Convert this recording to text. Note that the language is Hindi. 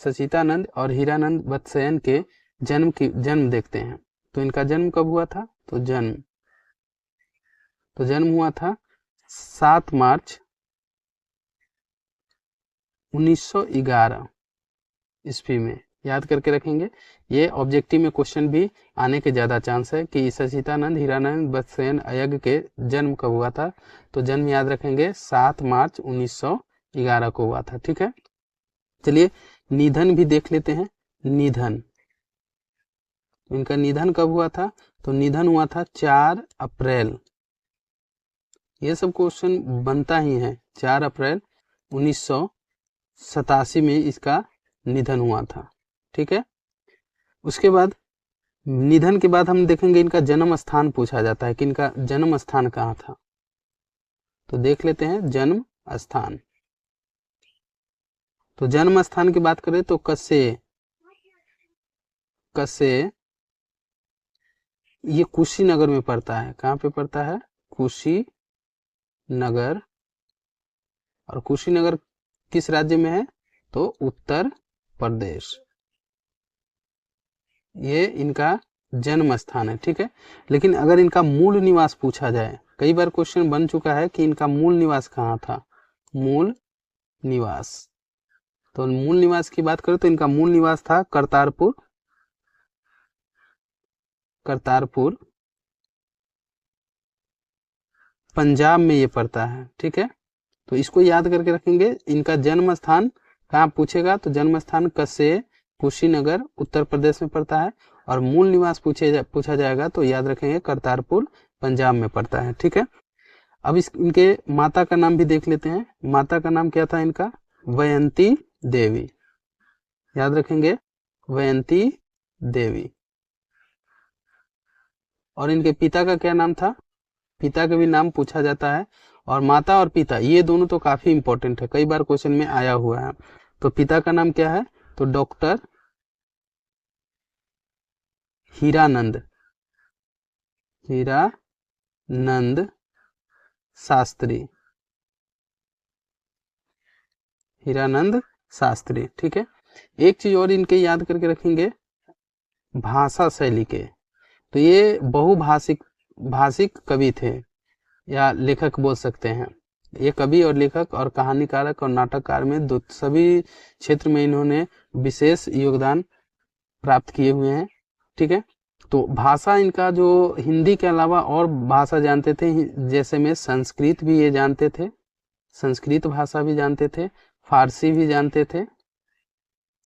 सचिदानंद और हीरानंद वत्सयन के जन्म देखते हैं। तो इनका जन्म कब हुआ था? तो जन्म हुआ था 7 मार्च 1911 ईस्वी में। याद करके रखेंगे, ये ऑब्जेक्टिव में क्वेश्चन भी आने के ज़्यादा चांस है कि सचिदानंद हीरानंद वत्सयन अय्यर के जन्म कब हुआ था। तो जन्म याद रखेंगे 7 मार्च 1911 को हुआ था। ठीक है, चलिए निधन भी देख लेते हैं। निधन, इनका निधन कब हुआ था? तो निधन हुआ था 4 अप्रैल। ये सब क्वेश्चन बनता ही है। 4 अप्रैल 1987 में इसका निधन हुआ था। ठीक है, उसके बाद निधन के बाद हम देखेंगे इनका जन्म स्थान पूछा जाता है कि इनका जन्म स्थान कहाँ था। तो देख लेते हैं जन्म स्थान। तो जन्म स्थान की बात करें तो कसे ये कुशीनगर में पड़ता है। कहाँ पे पड़ता है? कुशीनगर। और कुशीनगर किस राज्य में है? तो उत्तर प्रदेश। ये इनका जन्म स्थान है। ठीक है, लेकिन अगर इनका मूल निवास पूछा जाए, कई बार क्वेश्चन बन चुका है कि इनका मूल निवास कहाँ था। मूल निवास, तो मूल निवास की बात करें तो इनका मूल निवास था करतारपुर पंजाब में ये पड़ता है। ठीक है, तो इसको याद करके रखेंगे। इनका जन्म स्थान कहाँ पूछेगा? तो जन्म स्थान कसे कुशीनगर उत्तर प्रदेश में पड़ता है। और मूल निवास पूछा जाएगा तो याद रखेंगे करतारपुर पंजाब में पड़ता है। ठीक है, अब इनके माता का नाम भी देख लेते हैं। माता का नाम क्या था इनका? वयंती देवी। याद रखेंगे वयंती देवी। और इनके पिता का क्या नाम था? पिता का भी नाम पूछा जाता है। और माता और पिता ये दोनों तो काफी इंपॉर्टेंट है, कई बार क्वेश्चन में आया हुआ है। तो पिता का नाम क्या है? तो डॉक्टर हीरानंद शास्त्री। ठीक है, एक चीज और इनके याद करके रखेंगे, भाषा शैली के। तो ये भाषिक कवि थे या लेखक बोल सकते हैं। ये कवि और लेखक और कहानीकारक और नाटककार में सभी क्षेत्र में इन्होंने विशेष योगदान प्राप्त किए हुए हैं। ठीक है, तो भाषा इनका जो हिंदी के अलावा और भाषा जानते थे, जैसे में संस्कृत भी ये जानते थे, संस्कृत भाषा भी जानते थे, फारसी भी जानते थे।